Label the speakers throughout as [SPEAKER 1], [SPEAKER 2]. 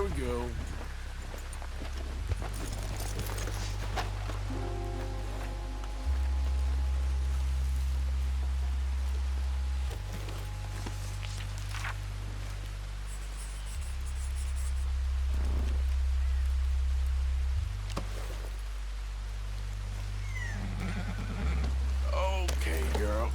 [SPEAKER 1] There we go. Okay, girl.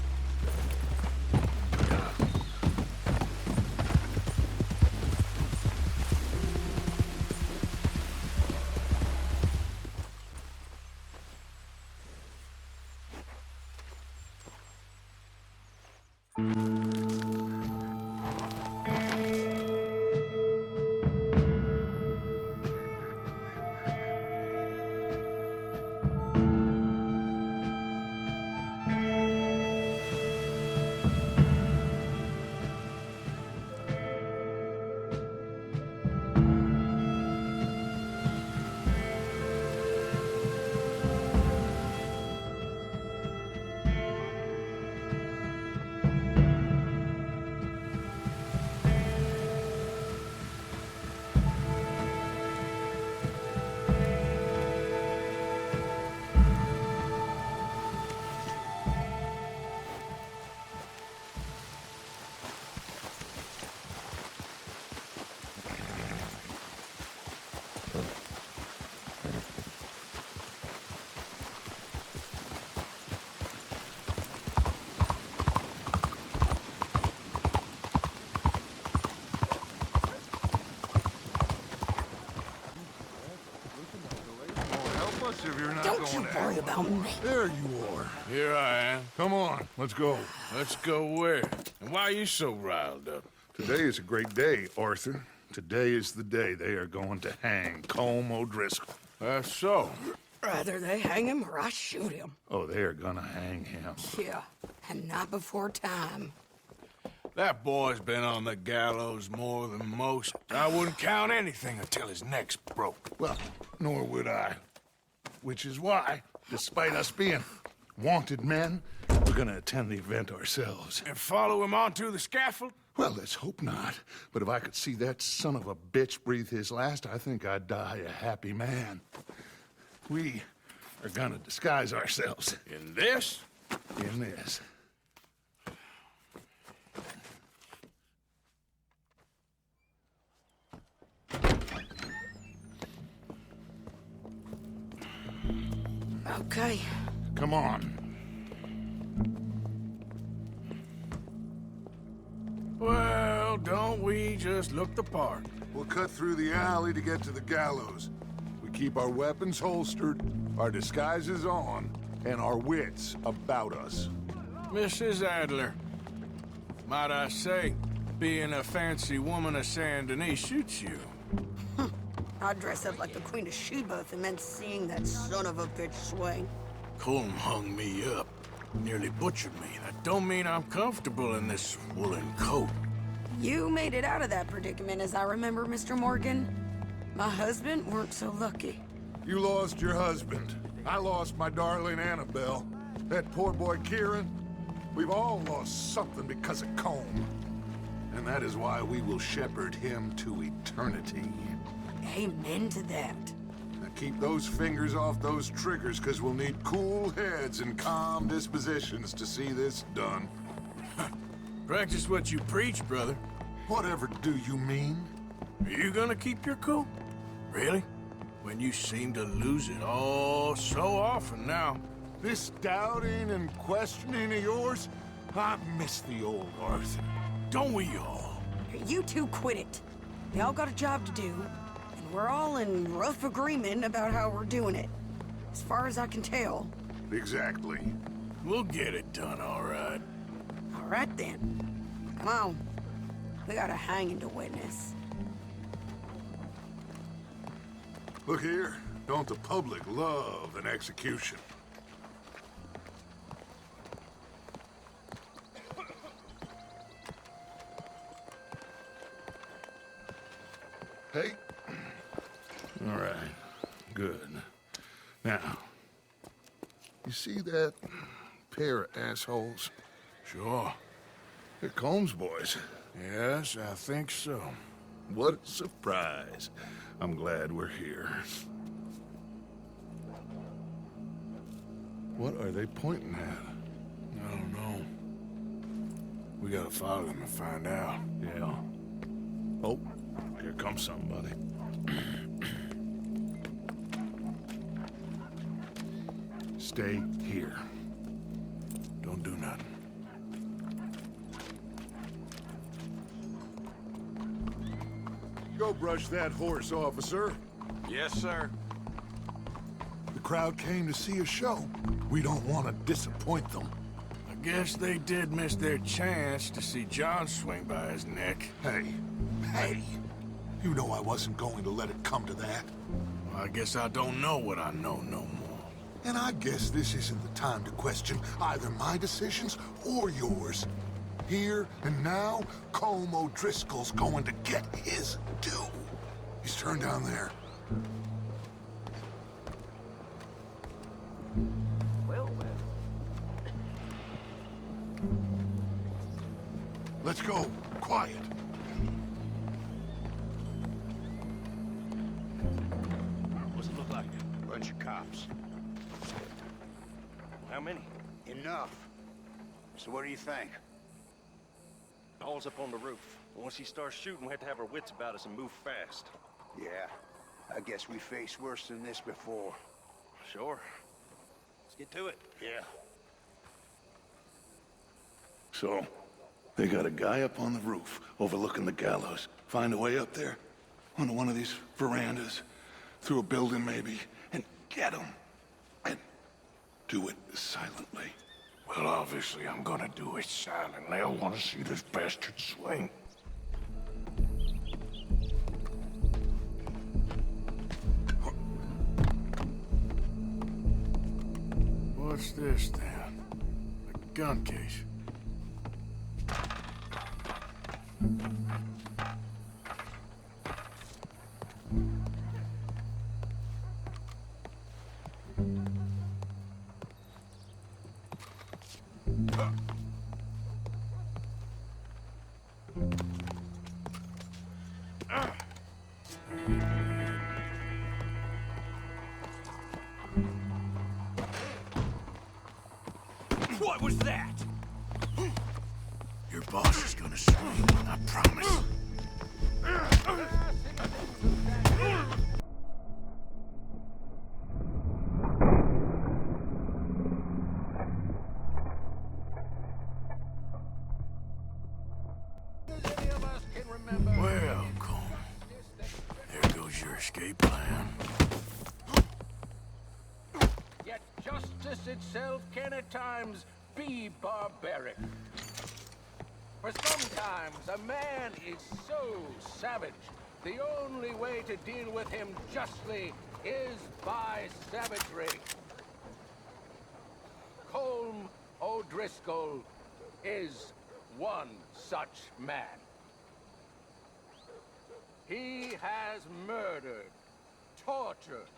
[SPEAKER 1] If you're not
[SPEAKER 2] Don't you
[SPEAKER 1] going
[SPEAKER 2] worry about me.
[SPEAKER 1] There you are. Here I am. Come on, let's go. Let's go where? And why are you so riled up?
[SPEAKER 3] Today is a great day, Arthur. Today is the day they are going to hang Colm O'Driscoll.
[SPEAKER 1] That's so.
[SPEAKER 2] Rather they hang him or I shoot him.
[SPEAKER 3] Oh, they are gonna hang him.
[SPEAKER 2] Yeah, and not before time.
[SPEAKER 1] That boy's been on the gallows more than most. I wouldn't count anything until his neck's broke.
[SPEAKER 3] Well, nor would I. Which is why, despite us being wanted men, we're gonna attend the event ourselves.
[SPEAKER 1] And follow him onto the scaffold?
[SPEAKER 3] Well, let's hope not. But if I could see that son of a bitch breathe his last, I think I'd die a happy man. We are gonna disguise ourselves
[SPEAKER 1] In this?
[SPEAKER 3] in this.
[SPEAKER 2] Okay.
[SPEAKER 3] Come on.
[SPEAKER 1] Well, don't we just look the part?
[SPEAKER 4] We'll cut through the alley to get to the gallows. We keep our weapons holstered, our disguises on, and our wits about us.
[SPEAKER 1] Mrs. Adler, might I say, being a fancy woman of Saint Denis suits you.
[SPEAKER 2] I'd dress up like the Queen of Sheba if it meant seeing that son of a bitch swing.
[SPEAKER 1] Colm hung me up, nearly butchered me. That don't mean I'm comfortable in this woolen coat.
[SPEAKER 2] You made it out of that predicament, as I remember, Mr. Morgan. My husband weren't so lucky.
[SPEAKER 4] You lost your husband. I lost my darling Annabelle. That poor boy Kieran. We've all lost something because of Colm. And that is why we will shepherd him to eternity.
[SPEAKER 2] Amen to that.
[SPEAKER 4] Now keep those fingers off those triggers, because we'll need cool heads and calm dispositions to see this done.
[SPEAKER 1] Practice what you preach, brother.
[SPEAKER 4] Whatever do you mean?
[SPEAKER 1] Are you gonna keep your cool? Really? When you seem to lose it all so often now.
[SPEAKER 4] This doubting and questioning of yours, I miss the old Arthur.
[SPEAKER 1] Don't we all?
[SPEAKER 2] You two quit it. We all got a job to do, and we're all in rough agreement about how we're doing it. As far as I can tell.
[SPEAKER 4] Exactly.
[SPEAKER 1] We'll get it done, all right.
[SPEAKER 2] All right, then. Come on. We got a hanging to witness.
[SPEAKER 4] Look here, don't the public love an execution?
[SPEAKER 3] Hey. All right. Good. Now, you see that pair of assholes?
[SPEAKER 1] Sure.
[SPEAKER 3] They're Colm's boys.
[SPEAKER 1] Yes, I think so.
[SPEAKER 3] What a surprise. I'm glad we're here. What are they pointing at?
[SPEAKER 1] I don't know. We gotta follow them and find out.
[SPEAKER 3] Yeah. Oh, here comes somebody. Stay here.
[SPEAKER 1] Don't do nothing.
[SPEAKER 4] Go brush that horse, officer.
[SPEAKER 1] Yes, sir.
[SPEAKER 4] The crowd came to see a show. We don't want to disappoint them.
[SPEAKER 1] I guess they did miss their chance to see John swing by his neck.
[SPEAKER 4] Hey, you know I wasn't going to let it come to that.
[SPEAKER 1] Well, I guess I don't know what I know no more.
[SPEAKER 4] And I guess this isn't the time to question either my decisions or yours. Here and now, Colm O'Driscoll's going to get his due. He's turned down there.
[SPEAKER 5] Well.
[SPEAKER 4] Let's go. Quiet.
[SPEAKER 5] What's it look like?
[SPEAKER 6] Bunch of cops.
[SPEAKER 5] How many?
[SPEAKER 6] Enough. So what do you think?
[SPEAKER 5] Paul's up on the roof. Once he starts shooting, we have to have our wits about us and move fast.
[SPEAKER 6] Yeah, I guess we faced worse than this before.
[SPEAKER 5] Sure. Let's get to it.
[SPEAKER 6] Yeah.
[SPEAKER 3] So, they got a guy up on the roof overlooking the gallows. Find a way up there, onto one of these verandas, through a building maybe, and get him. And do it silently.
[SPEAKER 1] Well, obviously, I'm gonna do it silently. I want to see this bastard swing. What's this, then? A gun case.
[SPEAKER 5] What was that?
[SPEAKER 1] Your boss is gonna swing, I promise. Well, Colm, there goes your escape plan.
[SPEAKER 7] Yet justice itself can at times be barbaric. For sometimes a man is so savage, the only way to deal with him justly is by savagery. Colm O'Driscoll is one such man. He has murdered, tortured,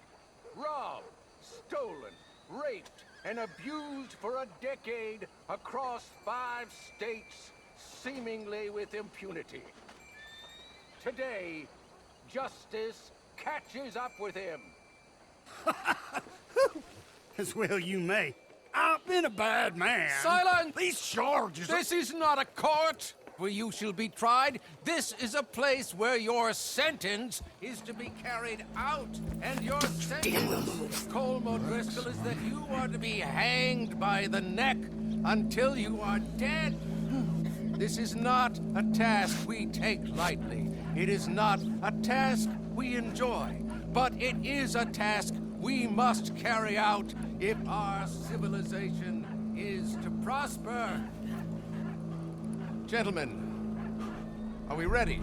[SPEAKER 7] robbed, stolen, raped, and abused for a decade across 5 states, seemingly with impunity. Today, justice catches up with him.
[SPEAKER 8] As well you may. I've been a bad man.
[SPEAKER 7] Silence!
[SPEAKER 8] These charges
[SPEAKER 7] This is not a court where you shall be tried. This is a place where your sentence is to be carried out. And your sentence, Colm O'Driscoll, is that you are to be hanged by the neck until you are dead. This is not a task we take lightly. It is not a task we enjoy. But it is a task we must carry out if our civilization is to prosper. Gentlemen, are we ready?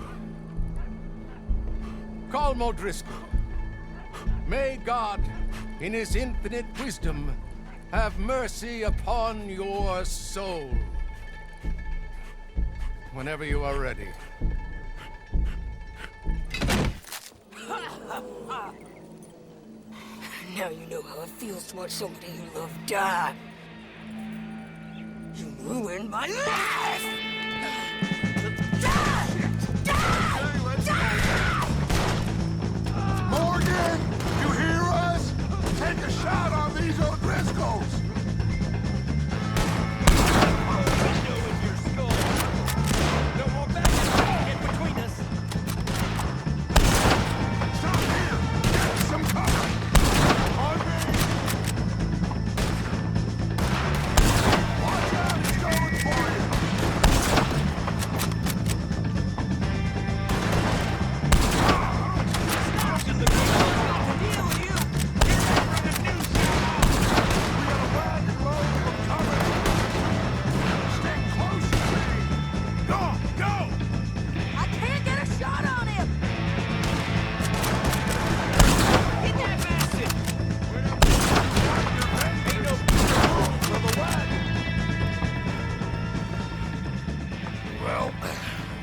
[SPEAKER 7] Colm O'Driscoll, may God, in his infinite wisdom, have mercy upon your soul. Whenever you are ready.
[SPEAKER 9] Now you know how it feels to watch somebody you love die. You ruined my life! Die! Die! Die!
[SPEAKER 4] shot on these O'Driscolls!
[SPEAKER 5] No more back! Get between us!
[SPEAKER 4] Stop here! Get some cover! On me! Watch out! He's going for you!
[SPEAKER 2] I can't get a shot on him!
[SPEAKER 5] Get that bastard! Ain't no for the wagon!
[SPEAKER 4] Well,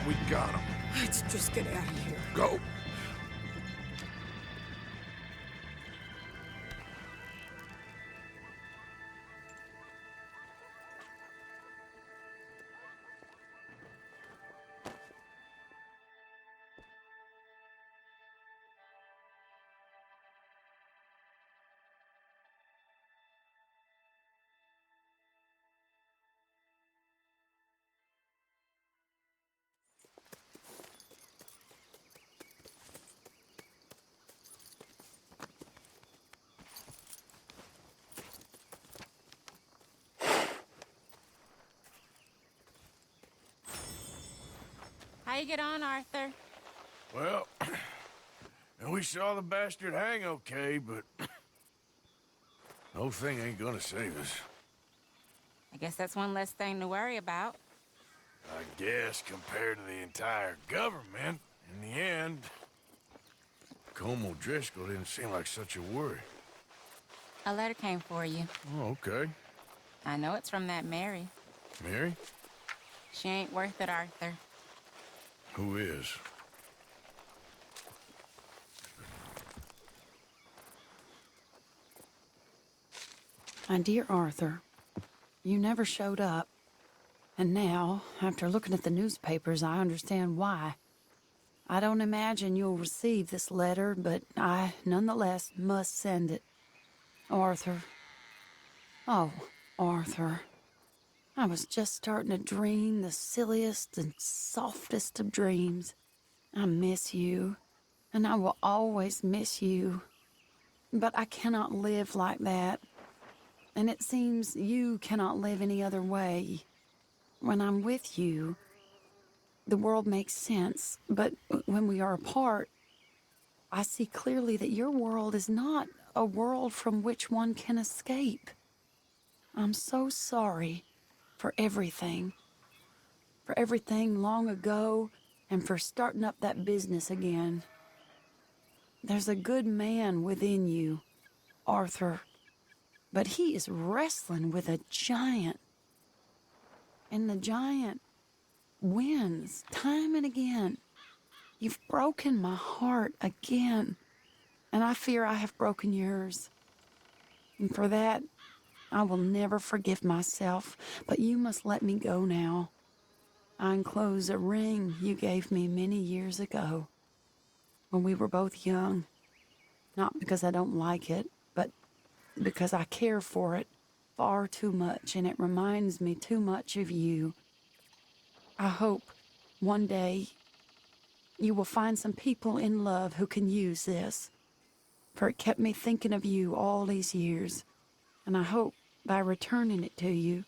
[SPEAKER 4] we got him.
[SPEAKER 9] Let's just get out of here.
[SPEAKER 4] Go.
[SPEAKER 10] How you get on, Arthur?
[SPEAKER 1] Well, and we saw the bastard hang okay, but the whole thing ain't gonna save us.
[SPEAKER 10] I guess that's one less thing to worry about.
[SPEAKER 1] I guess compared to the entire government, in the end, Colm O'Driscoll didn't seem like such a worry.
[SPEAKER 10] A letter came for you.
[SPEAKER 1] Oh, okay.
[SPEAKER 10] I know it's from that Mary.
[SPEAKER 1] Mary?
[SPEAKER 10] She ain't worth it, Arthur.
[SPEAKER 1] Who is?
[SPEAKER 2] My dear Arthur, you never showed up. And now, after looking at the newspapers, I understand why. I don't imagine you'll receive this letter, but I, nonetheless, must send it. Arthur. Oh, Arthur. I was just starting to dream the silliest and softest of dreams. I miss you, and I will always miss you. But I cannot live like that. And it seems you cannot live any other way. When I'm with you, the world makes sense. But when we are apart, I see clearly that your world is not a world from which one can escape. I'm so sorry for everything. For everything long ago, and for starting up that business again. There's a good man within you, Arthur. But he is wrestling with a giant. And the giant wins time and again. You've broken my heart again. And I fear I have broken yours. And for that, I will never forgive myself. But you must let me go now. I enclose a ring you gave me many years ago, when we were both young. Not because I don't like it, but because I care for it far too much, and it reminds me too much of you. I hope one day you will find some people in love who can use this, for it kept me thinking of you all these years, and I hope by returning it to you,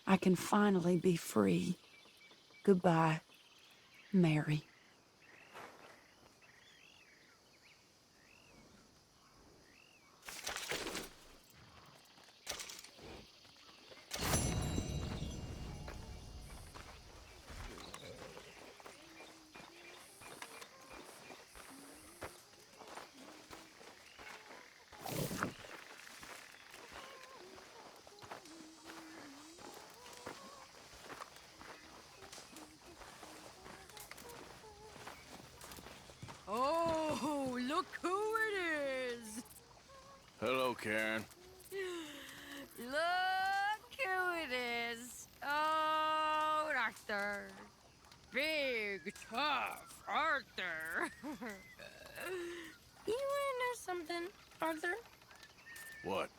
[SPEAKER 2] I can finally be free. Goodbye, Mary.
[SPEAKER 9] Oh, look who it is!
[SPEAKER 1] Hello, Karen.
[SPEAKER 9] Look who it is! Oh, Arthur. Big, tough Arthur. You wanna know something, Arthur?
[SPEAKER 1] What?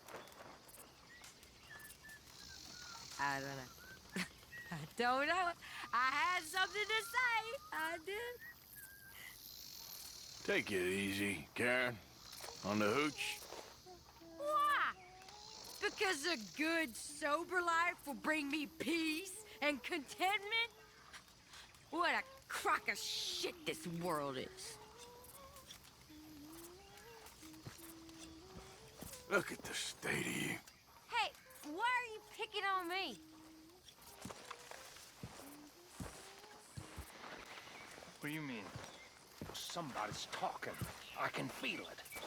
[SPEAKER 9] I don't know. I don't know. I had something to say. I did.
[SPEAKER 1] Take it easy, Karen. On the hooch.
[SPEAKER 9] Why? Because a good, sober life will bring me peace and contentment? What a crock of shit this world is.
[SPEAKER 1] Look at the state of you.
[SPEAKER 9] Hey, why are you picking on me?
[SPEAKER 7] What do you mean? Somebody's talking. I can feel it.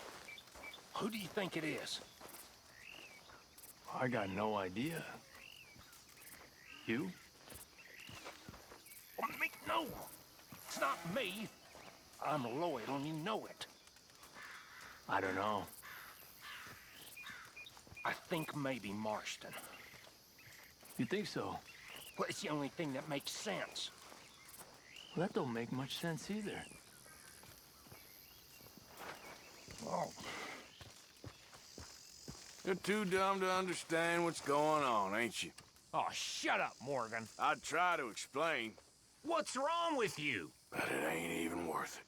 [SPEAKER 7] Who do you think it is?
[SPEAKER 11] I got no idea. You?
[SPEAKER 7] Oh, me? No! It's not me. I'm loyal and you know it.
[SPEAKER 11] I don't know.
[SPEAKER 7] I think maybe Marston.
[SPEAKER 11] You think so?
[SPEAKER 7] Well, it's the only thing that makes sense.
[SPEAKER 11] Well, that don't make much sense either.
[SPEAKER 7] Oh.
[SPEAKER 1] You're too dumb to understand what's going on, ain't you?
[SPEAKER 7] Oh, shut up, Morgan.
[SPEAKER 1] I'd try to explain,
[SPEAKER 7] What's wrong with you?
[SPEAKER 1] but it ain't even worth it.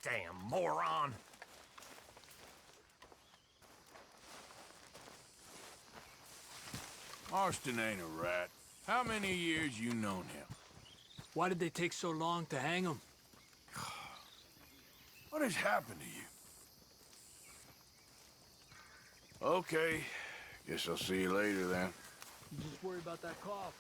[SPEAKER 7] Damn moron.
[SPEAKER 1] Marston ain't a rat. How many years you known him?
[SPEAKER 11] Why did they take so long to hang him?
[SPEAKER 1] What has happened to you? Okay. Guess I'll see you later then.
[SPEAKER 11] You just worry about that cough.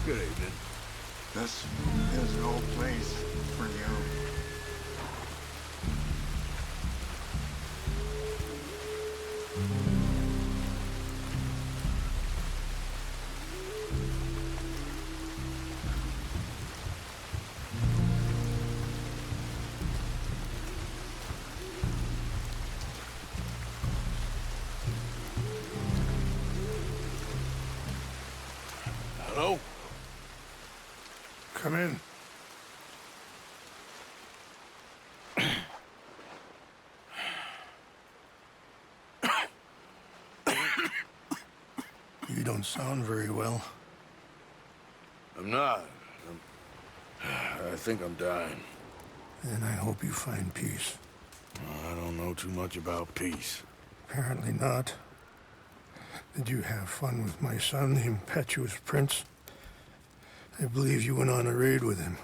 [SPEAKER 1] Good evening.
[SPEAKER 6] This is no place for you.
[SPEAKER 1] Hello?
[SPEAKER 3] Come in. You don't sound very well.
[SPEAKER 1] I'm not. I think I'm dying.
[SPEAKER 3] And I hope you find peace.
[SPEAKER 1] I don't know too much about peace.
[SPEAKER 3] Apparently not. Did you have fun with my son, the impetuous prince? I believe you went on a raid with him.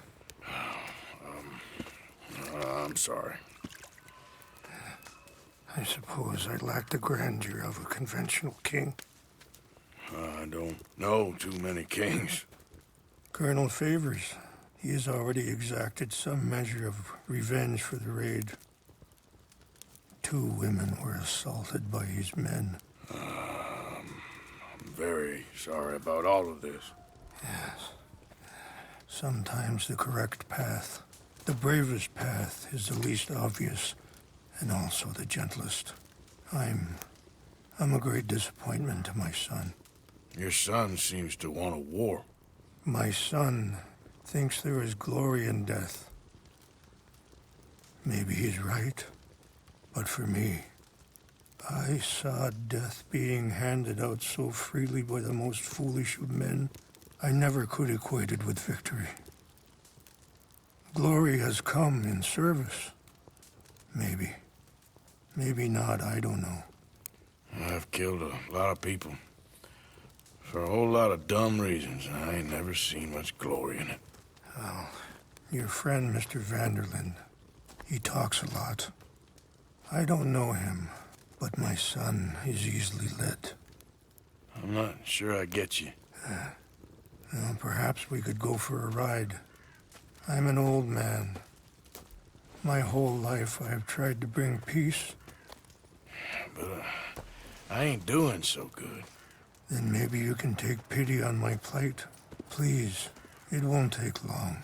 [SPEAKER 1] I'm sorry.
[SPEAKER 3] I suppose I lacked the grandeur of a conventional king.
[SPEAKER 1] I don't know too many kings.
[SPEAKER 3] Colonel Favors, he has already exacted some measure of revenge for the raid. 2 women were assaulted by his men.
[SPEAKER 1] I'm very sorry about all of this.
[SPEAKER 3] Yes. Sometimes the correct path, the bravest path, is the least obvious, and also the gentlest. I'm a great disappointment to my son.
[SPEAKER 1] Your son seems to want a war.
[SPEAKER 3] My son thinks there is glory in death. Maybe he's right, but for me, I saw death being handed out so freely by the most foolish of men.
[SPEAKER 12] I never could equate it with victory. Glory has come in service. Maybe. Maybe not, I don't know.
[SPEAKER 1] I've killed a lot of people. For a whole lot of dumb reasons, and I ain't never seen much glory in it.
[SPEAKER 12] Well, your friend, Mr. Vanderlyn, he talks a lot. I don't know him, but my son is easily led.
[SPEAKER 1] I'm not sure I get you.
[SPEAKER 12] Well, perhaps we could go for a ride. I'm an old man. My whole life I have tried to bring peace.
[SPEAKER 1] But I ain't doing so good.
[SPEAKER 12] Then maybe you can take pity on my plight. Please, it won't take long.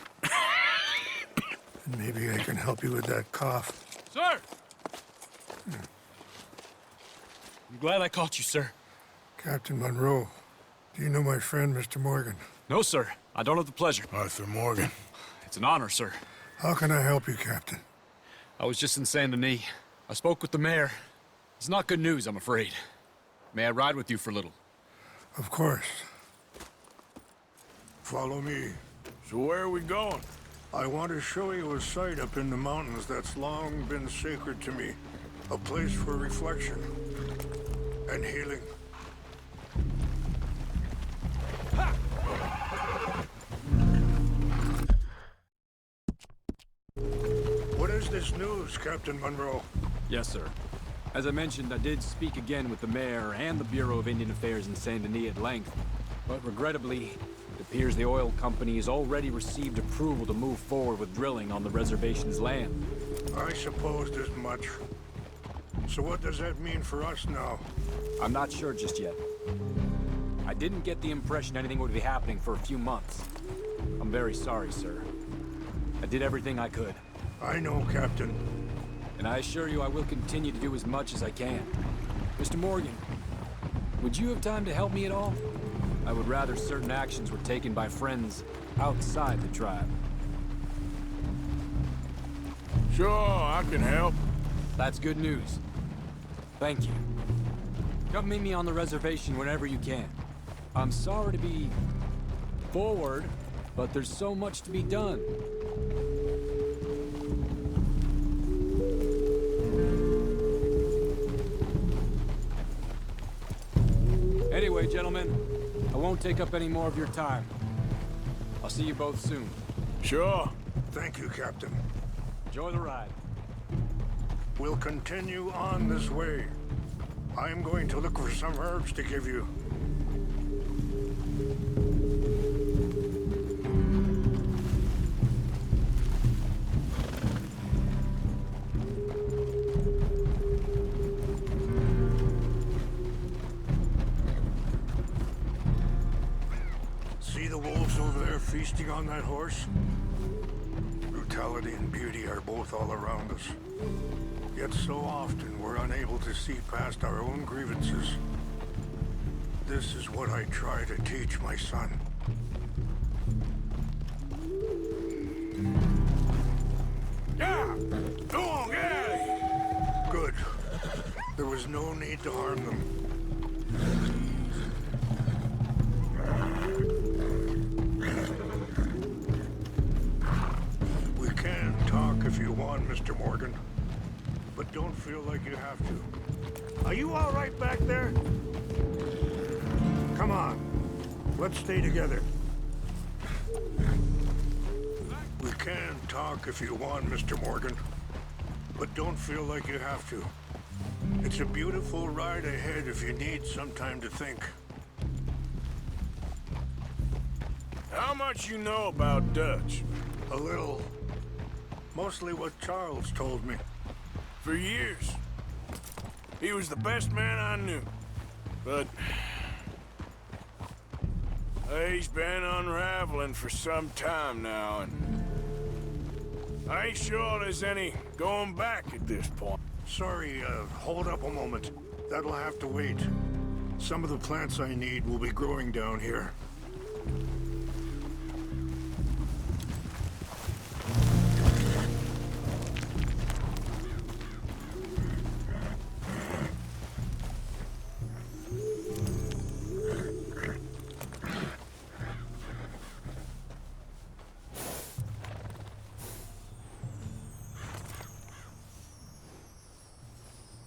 [SPEAKER 12] And maybe I can help you with that cough.
[SPEAKER 13] Sir! I'm glad I caught you, sir.
[SPEAKER 12] Captain Monroe, do you know my friend, Mr. Morgan?
[SPEAKER 13] No, sir. I don't have the pleasure.
[SPEAKER 1] Arthur Morgan.
[SPEAKER 13] It's an honor, sir.
[SPEAKER 12] How can I help you, Captain?
[SPEAKER 13] I was just in Saint Denis. I spoke with the mayor. It's not good news, I'm afraid. May I ride with you for a little?
[SPEAKER 12] Of course. Follow me.
[SPEAKER 1] So where are we going?
[SPEAKER 12] I want to show you a site up in the mountains that's long been sacred to me. A place for reflection and healing. What is this news, Captain Monroe?
[SPEAKER 13] Yes, sir. As I mentioned, I did speak again with the mayor and the Bureau of Indian Affairs in Saint Denis at length, but regrettably, it appears the oil company has already received approval to move forward with drilling on the reservation's land.
[SPEAKER 12] I supposed as much. So what does that mean for us now?
[SPEAKER 13] I'm not sure just yet. I didn't get the impression anything would be happening for a few months. I'm very sorry, sir. I did everything I could.
[SPEAKER 12] I know, Captain.
[SPEAKER 13] And I assure you I will continue to do as much as I can. Mr. Morgan, would you have time to help me at all? I would rather certain actions were taken by friends outside the tribe.
[SPEAKER 1] Sure, I can help.
[SPEAKER 13] That's good news. Thank you. Come meet me on the reservation whenever you can. I'm sorry to be forward, but there's so much to be done. Anyway, gentlemen, I won't take up any more of your time. I'll see you both soon.
[SPEAKER 1] Sure.
[SPEAKER 12] Thank you, Captain.
[SPEAKER 13] Enjoy the ride.
[SPEAKER 12] We'll continue on this way. I'm going to look for some herbs to give you. See the wolves over there feasting on that horse? Brutality and beauty are both all around us. Yet so often we're unable to see past our own grievances. This is what I try to teach my son.
[SPEAKER 1] Yeah! Go on, get out of here!
[SPEAKER 12] Good. There was no need to harm them. We can talk if you want, Mr. Morgan. But don't feel like you have to. Are you all right back there? Come on. Let's stay together. We can talk if you want, Mr. Morgan. But don't feel like you have to. It's a beautiful ride ahead if you need some time to think.
[SPEAKER 1] How much you know about Dutch?
[SPEAKER 12] A little. Mostly what Charles told me.
[SPEAKER 1] For years. He was the best man I knew. But he's been unraveling for some time now, and I ain't sure there's any going back at this point.
[SPEAKER 12] Sorry, hold up a moment. That'll have to wait. Some of the plants I need will be growing down here.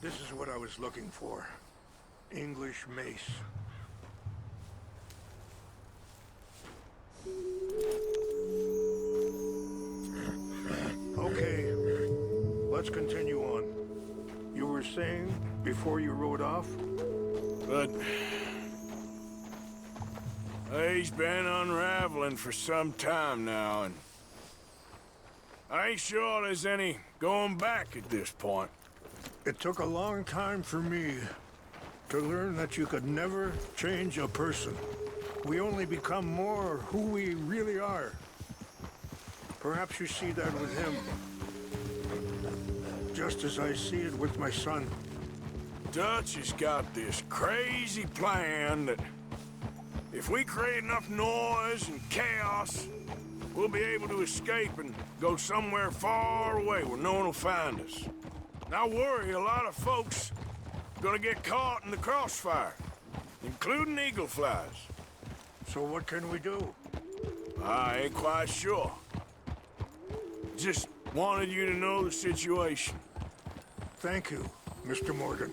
[SPEAKER 12] This is what I was looking for. English mace. Okay, let's continue on. You were saying before you rode off?
[SPEAKER 1] But he's been unraveling for some time now, and I ain't sure there's any going back at this point.
[SPEAKER 12] It took a long time for me to learn that you could never change a person. We only become more who we really are. Perhaps you see that with him, just as I see it with my son.
[SPEAKER 1] Dutch has got this crazy plan that if we create enough noise and chaos, we'll be able to escape and go somewhere far away where no one will find us. And I worry a lot of folks are gonna get caught in the crossfire, including eagle flies.
[SPEAKER 12] So what can we do?
[SPEAKER 1] I ain't quite sure. Just wanted you to know the situation.
[SPEAKER 12] Thank you, Mr. Morgan.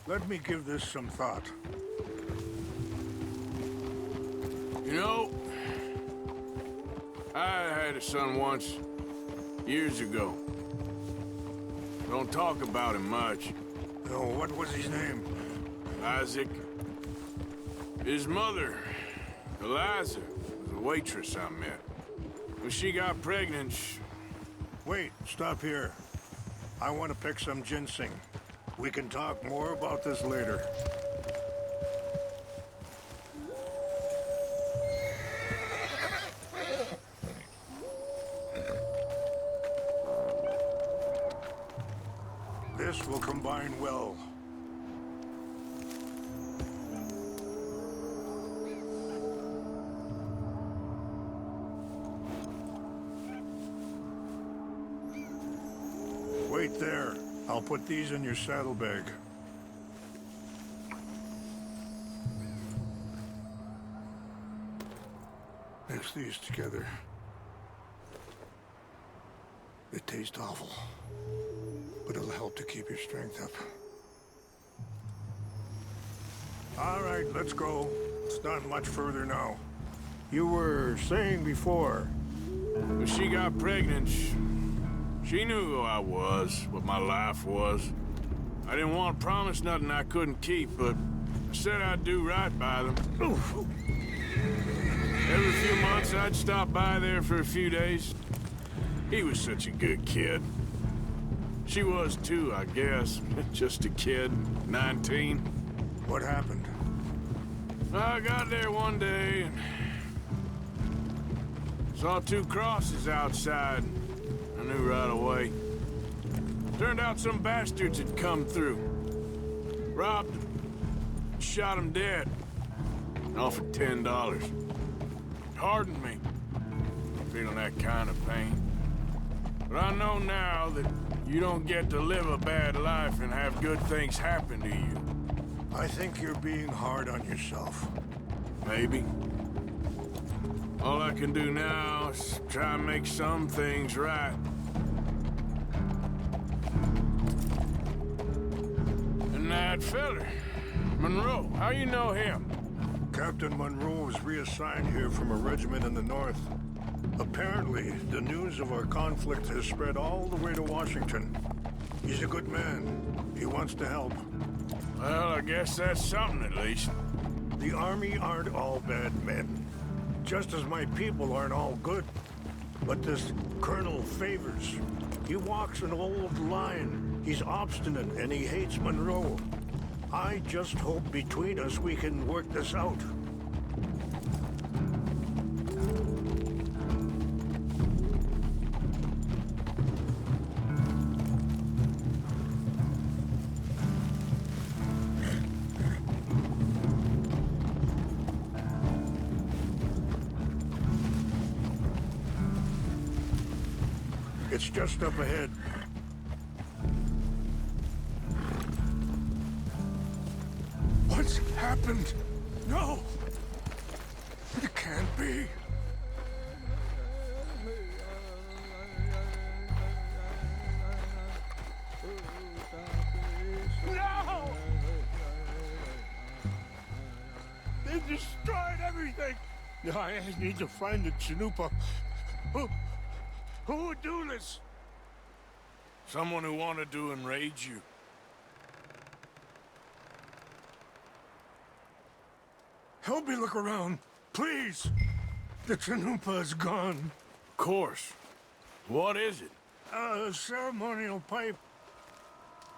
[SPEAKER 12] Let me give this some thought.
[SPEAKER 1] You know, I had a son once, years ago. Don't talk about him much.
[SPEAKER 12] Oh, what was his name?
[SPEAKER 1] Isaac. His mother, Eliza, was a waitress I met. When she got pregnant,
[SPEAKER 12] Wait, stop here. I want to pick some ginseng. We can talk more about this later. This will combine well. Wait there. I'll put these in your saddlebag. Mix these together. They taste awful, but it'll help to keep your strength up. All right, let's go. It's not much further now. You were saying before...
[SPEAKER 1] when she got pregnant, she knew who I was, what my life was. I didn't want to promise nothing I couldn't keep, but I said I'd do right by them. Oof. Every few months, I'd stop by there for a few days. He was such a good kid. She was too, I guess. Just a kid, 19.
[SPEAKER 12] What happened?
[SPEAKER 1] I got there one day and saw 2 crosses outside. I knew right away. Turned out some bastards had come through. Robbed them. Shot him dead. And offered $10. It hardened me. Feeling that kind of pain. But I know now that you don't get to live a bad life and have good things happen to you.
[SPEAKER 12] I think you're being hard on yourself.
[SPEAKER 1] Maybe. All I can do now is try and make some things right. And that feller, Monroe, how you know him?
[SPEAKER 12] Captain Monroe was reassigned here from a regiment in the north. Apparently, the news of our conflict has spread all the way to Washington. He's a good man. He wants to help.
[SPEAKER 1] Well, I guess that's something at least.
[SPEAKER 12] The Army aren't all bad men. Just as my people aren't all good. But this Colonel Favors, he walks an old line. He's obstinate and he hates Monroe. I just hope between us we can work this out. It's just up ahead.
[SPEAKER 4] What's happened? No! It can't be.
[SPEAKER 12] I need to find the Chanupa. Who would do this?
[SPEAKER 1] Someone who wanted to enrage you.
[SPEAKER 12] Help me look around, please. The Chanupa is gone.
[SPEAKER 1] Of course. What is it?
[SPEAKER 12] A ceremonial pipe.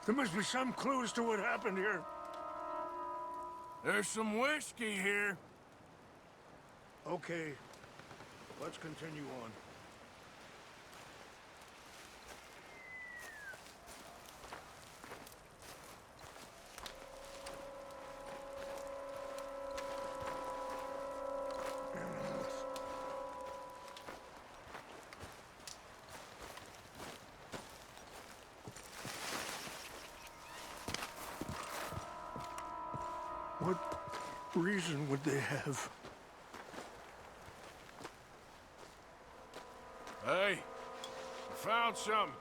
[SPEAKER 12] There must be some clues to what happened here.
[SPEAKER 1] There's some whiskey here.
[SPEAKER 12] Okay, let's continue on. What reason would they have?
[SPEAKER 1] Hey, I found something.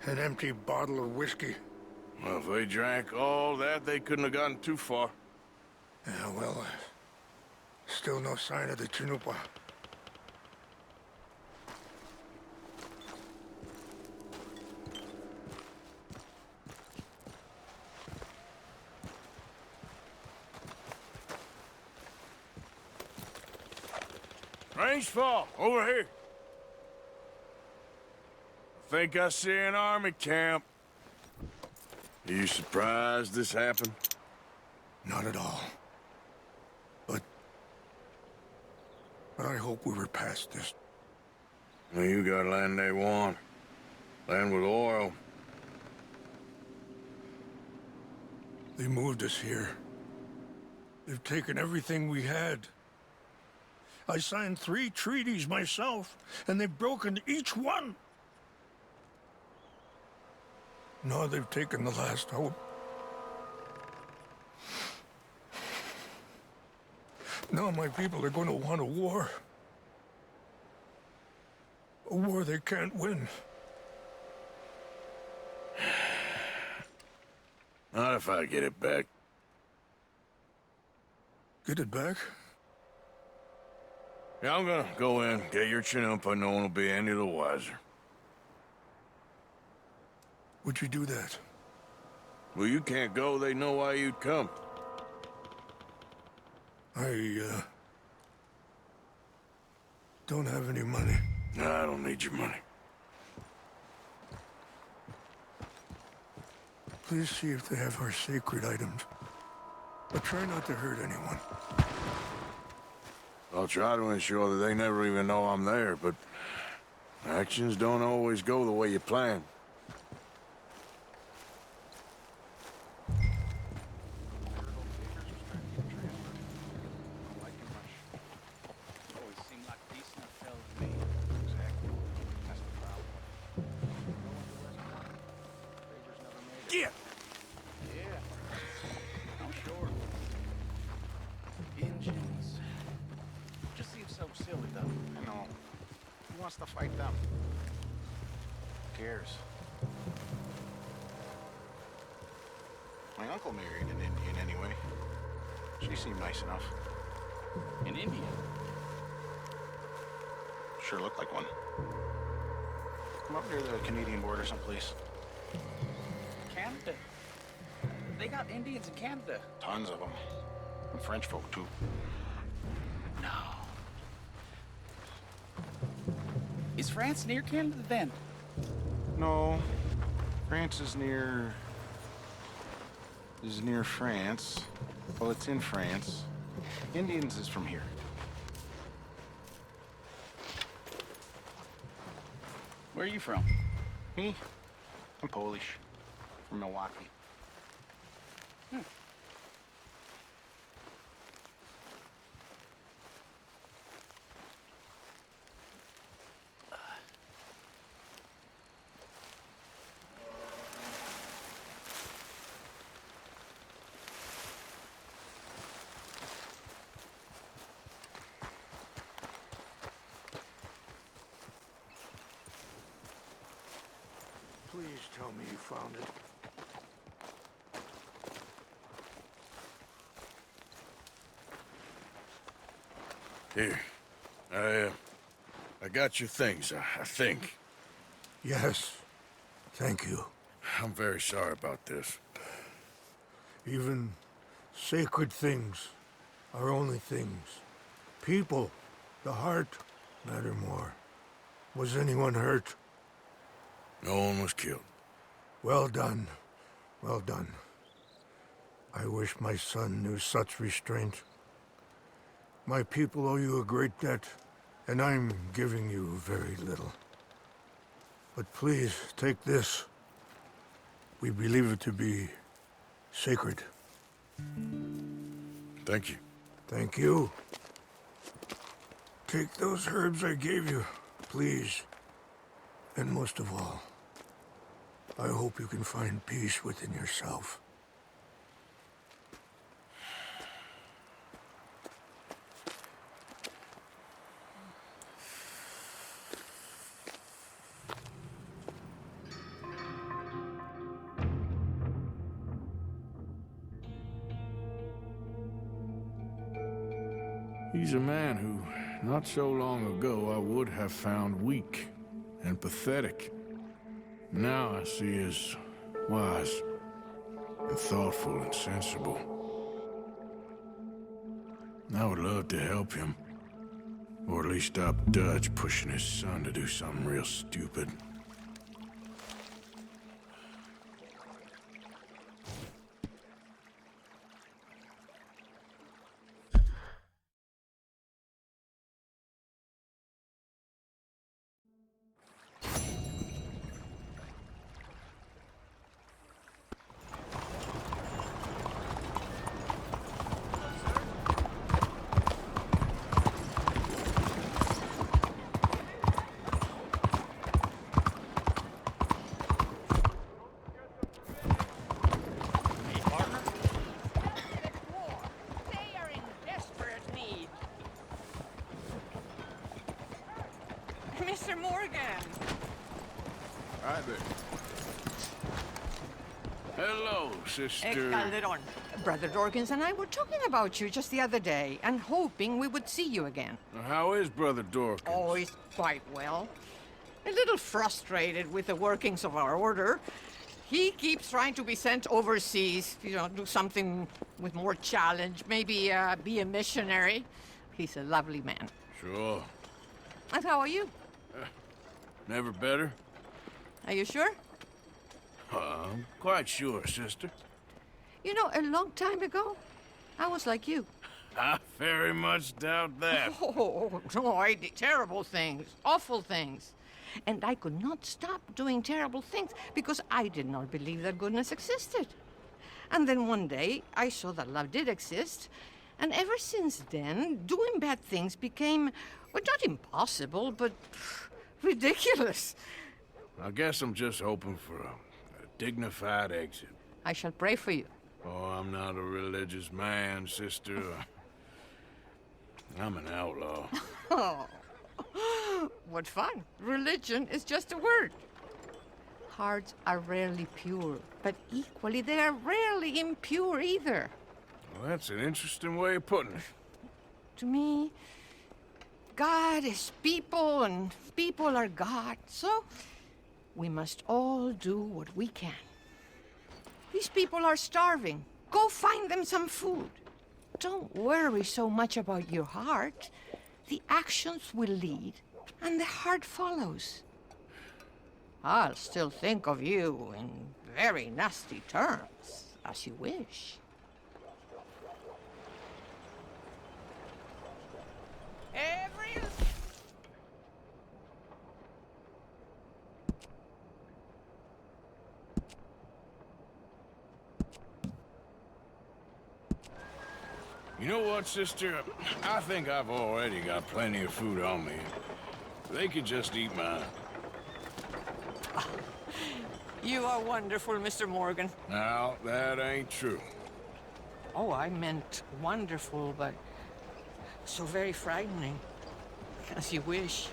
[SPEAKER 12] An empty bottle of whiskey.
[SPEAKER 1] Well, if they drank all that, they couldn't have gotten too far.
[SPEAKER 12] Yeah, well, still no sign of the Chanupa.
[SPEAKER 1] Rangefall, over here. I think I see an army camp. Are you surprised this happened?
[SPEAKER 12] Not at all. But I hope we were past this.
[SPEAKER 1] Well, you got land they want. Land with oil.
[SPEAKER 12] They moved us here. They've taken everything we had. I signed 3 treaties myself, and they've broken each one. Now they've taken the last hope. Now my people are going to want a war. A war they can't win.
[SPEAKER 1] Not if I get it back.
[SPEAKER 12] Get it back?
[SPEAKER 1] Yeah, I'm gonna go in, get your Chanupa, no one will be any the wiser.
[SPEAKER 12] Would you do that?
[SPEAKER 1] Well, you can't go, they know why you'd come.
[SPEAKER 12] I, don't have any money.
[SPEAKER 1] No, I don't need your money.
[SPEAKER 12] Please see if they have our sacred items. But try not to hurt anyone.
[SPEAKER 1] I'll try to ensure that they never even know I'm there, but actions don't always go the way you plan.
[SPEAKER 8] Get!
[SPEAKER 14] I'm sure. Engines. Just seems so silly, though. I know. Who wants to fight them? Who cares? My uncle married an Indian anyway. She seemed nice enough. An Indian? Sure looked like one. Come up near the Canadian border someplace. Canada? They got Indians in Canada. Tons of them. And French folk, too. No. Is France near Canada, then? No. France is near... France. Well, it's in France. Indians is from here. Where are you from? Me? I'm Polish. From Milwaukee.
[SPEAKER 12] Please tell me you found it.
[SPEAKER 1] Here. I got your things, I think.
[SPEAKER 12] Yes. Thank you.
[SPEAKER 1] I'm very sorry about this.
[SPEAKER 12] Even sacred things are only things. People, the heart, matter more. Was anyone hurt?
[SPEAKER 1] No one was killed.
[SPEAKER 12] Well done. Well done. I wish my son knew such restraint. My people owe you a great debt, and I'm giving you very little. But please, take this. We believe it to be sacred.
[SPEAKER 1] Thank you.
[SPEAKER 12] Thank you. Take those herbs I gave you, please. And most of all, I hope you can find peace within yourself.
[SPEAKER 1] He's a man who, not so long ago, I would have found weak and pathetic. Now I see as wise and thoughtful and sensible. I would love to help him, or at least stop Dutch pushing his son to do something real stupid.
[SPEAKER 15] Mr. Morgan!
[SPEAKER 1] Hi there. Hello, sister.
[SPEAKER 15] Calderon. Brother Dorkins and I were talking about you just the other day and hoping we would see you again.
[SPEAKER 1] How is Brother Dorkins?
[SPEAKER 15] Oh, he's quite well. A little frustrated with the workings of our order. He keeps trying to be sent overseas, do something with more challenge, maybe be a missionary. He's a lovely man.
[SPEAKER 1] Sure.
[SPEAKER 15] And how are you?
[SPEAKER 1] Never better?
[SPEAKER 15] Are you sure?
[SPEAKER 1] I'm quite sure, sister.
[SPEAKER 15] You know, a long time ago, I was like you.
[SPEAKER 1] I very much doubt that.
[SPEAKER 15] Oh, no, I did terrible things, awful things. And I could not stop doing terrible things because I did not believe that goodness existed. And then one day, I saw that love did exist. And ever since then, doing bad things became, well, not impossible, but ridiculous.
[SPEAKER 1] I guess I'm just hoping for a dignified exit.
[SPEAKER 15] I shall pray for you.
[SPEAKER 1] Oh, I'm not a religious man, sister. I'm an outlaw.
[SPEAKER 15] Oh, what fun. Religion is just a word. Hearts are rarely pure, but equally they are rarely impure either.
[SPEAKER 1] Well, that's an interesting way of putting it.
[SPEAKER 15] To me, God is people and people are God. So we must all do what we can. These people are starving. Go find them some food. Don't worry so much about your heart. The actions will lead, and the heart follows. I'll still think of you in very nasty terms, as you wish.
[SPEAKER 1] You know what, sister? I think I've already got plenty of food on me. They could just eat mine.
[SPEAKER 15] You are wonderful, Mr. Morgan.
[SPEAKER 1] Now, that ain't true.
[SPEAKER 15] Oh, I meant wonderful, but so very frightening. As you wish.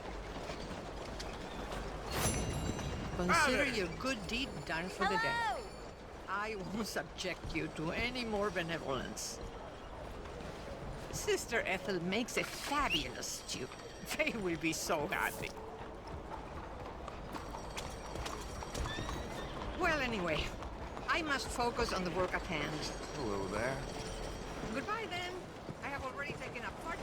[SPEAKER 15] Consider your good deed done for the day. I won't subject you to any more benevolence. Sister Ethel makes a fabulous stew. They will be so happy. Well, anyway, I must focus on the work at hand.
[SPEAKER 6] Hello there.
[SPEAKER 15] Goodbye, then. I have already taken up part